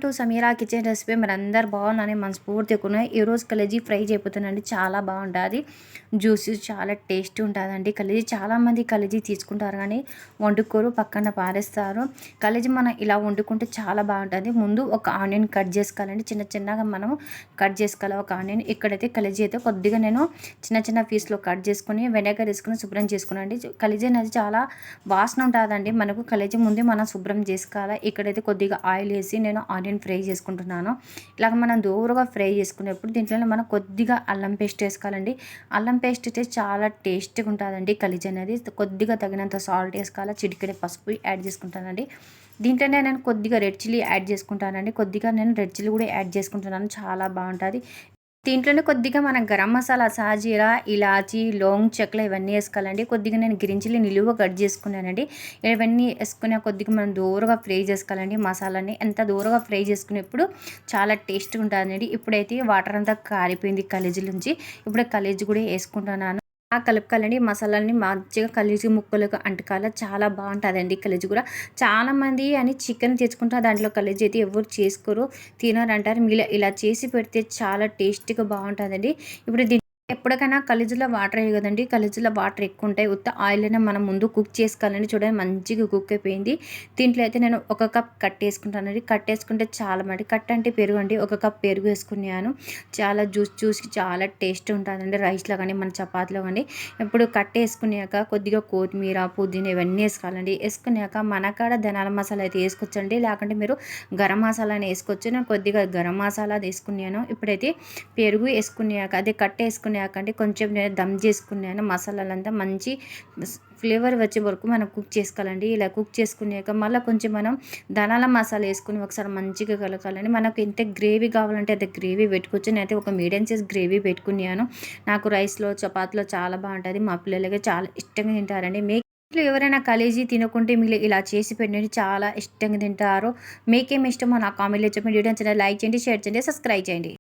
To Sameera kitchen recipe. మీరందరూ బాగున్నారని మనస్ఫూర్తిగా అనుకున్నాను. ఈరోజు కలేజీ ఫ్రై చేయబోతున్నానండి. చాలా బాగుంటుంది, జ్యూసీ, చాలా టేస్టీ ఉంటుందండి కలేజీ. చాలామంది కలేజీ తీసుకుంటారు కానీ వండుకోరు, పక్కన పారేస్తారు. కలేజీ మనం ఇలా వండుకుంటే చాలా బాగుంటుంది. ముందు ఒక ఆనియన్ కట్ చేసుకోవాలండి, చిన్న చిన్నగా మనం కట్ చేసుకోవాలి ఒక ఆనియన్. ఇక్కడైతే కలేజీ అయితే కొద్దిగా నేను చిన్న చిన్న పీస్లో కట్ చేసుకొని వెనగర్ వేసుకుని శుభ్రం చేసుకున్నాండి. కలేజీ అనేది చాలా వాసన ఉంటుందండి మనకు. కలేజీ ముందే మనం శుభ్రం చేసుకోవాలి. ఇక్కడైతే కొద్దిగా ఆయిల్ వేసి నేను ఆనియన్ ఫ్రై చేసుకుంటున్నాను. ఇలాగ మనం దూరగా ఫ్రై చేసుకునేప్పుడు దీంట్లో మనం కొద్దిగా అల్లం పేస్ట్ వేసుకోవాలండి. అల్లం పేస్ట్ అయితే చాలా టేస్టీగా ఉంటుందండి కలేజీ అనేది. కొద్దిగా తగినంత సాల్ట్ వేసుకోవాలి, చిటికెడు పసుపు యాడ్ చేసుకుంటానండి. దీంట్లోనే నేను కొద్దిగా రెడ్ చిల్లీ యాడ్ చేసుకుంటానండి. కొద్దిగా నేను రెడ్ చిల్లీ కూడా యాడ్ చేసుకుంటున్నాను, చాలా బాగుంటుంది. దీంట్లోనే కొద్దిగా మనం గరం మసాలా, సాజీరా, ఇలాచి, లోంగ్ చెక్కలు ఇవన్నీ వేసుకోవాలండి. కొద్దిగా నేను గ్రీన్ చిల్లీ నిలువ కట్ చేసుకున్నానండి. ఇవన్నీ వేసుకునే కొద్దిగా మనం దూరగా ఫ్రై చేసుకోవాలండి. మసాలాని ఎంత దూరగా ఫ్రై చేసుకునేప్పుడు చాలా టేస్ట్గా ఉంటుందండి. ఇప్పుడైతే వాటర్ అంతా కారిపోయింది కలేజీ నుంచి. ఇప్పుడు కలేజీ కూడా వేసుకుంటున్నాను. కలుపుకోవాలండి. మసాలాని మంచిగా కలేజీ ముక్కలకు అంటకాల చాలా బాగుంటుందండి కలేజీ కూడా. చాలామంది అని చికెన్ తెచ్చుకుంటారు, దాంట్లో కలేజీ అయితే ఎవరు చేసుకోరు, తినరంటారు. మీరు ఇలా చేసి పెడితే చాలా టేస్టీగా బాగుంటుందండి. ఇప్పుడు ఎప్పటికైనా కలేజీలో వాటర్ వేయ కదండి, కలేజీలో వాటర్ ఎక్కువ ఉంటాయి. ఉత్త ఆయిల్ అయినా మనం ముందు కుక్ చేసుకోవాలండి. చూడండి మంచిగా కుక్ అయిపోయింది. దీంట్లో అయితే నేను ఒక కప్ కట్టేసుకుంటానండి. కట్టేసుకుంటే చాలా మంది కట్ అంటే పెరుగు అండి. ఒక కప్ పెరుగు వేసుకున్నాను. చాలా జ్యూస్కి చాలా టేస్ట్ ఉంటుందండి రైస్లో కానీ మన చపాతీలో కానీ. ఇప్పుడు కట్టేసుకున్నాక కొద్దిగా కొత్తిమీర, పుదీనా ఇవన్నీ వేసుకోవాలండి. వేసుకున్నాక మనకాడ ధనాల మసాలా అయితే వేసుకోవచ్చండి, లేకుంటే మీరు గరం మసాలాని వేసుకోవచ్చు. నేను కొద్దిగా గరం మసాలా వేసుకున్నాను. ఇప్పుడైతే పెరుగు వేసుకున్నాక అదే కట్టేసుకున్నాక అండి కొంచెం నేను దమ్ చేసుకున్నాను. మసాలాలంతా మంచి ఫ్లేవర్ వచ్చే వరకు మనం కుక్ చేసుకోవాలండి. ఇలా కుక్ చేసుకున్నాక మళ్ళీ కొంచెం మనం ధనాల మసాలా వేసుకుని ఒకసారి మంచిగా కలకాలండి. మనకు ఎంత గ్రేవీ కావాలంటే అంత గ్రేవీ పెట్టుకోవచ్చు. నేనైతే ఒక మీడియం సైజ్ గ్రేవీ పెట్టుకున్నాను. నాకు రైస్లో, చపాతీలో చాలా బాగుంటుంది. మా పిల్లలకి చాలా ఇష్టంగా తింటారండి. ఎవరైనా కలేజీ తినకుంటే మీరు ఇలా చేసి పెట్టండి, చాలా ఇష్టంగా తింటారు. మీకేమి ఇష్టమో నా కామెంట్లో చెప్పండి. వీడియో నచ్చితే లైక్ చేయండి, షేర్ చేయండి, సబ్స్క్రైబ్ చేయండి.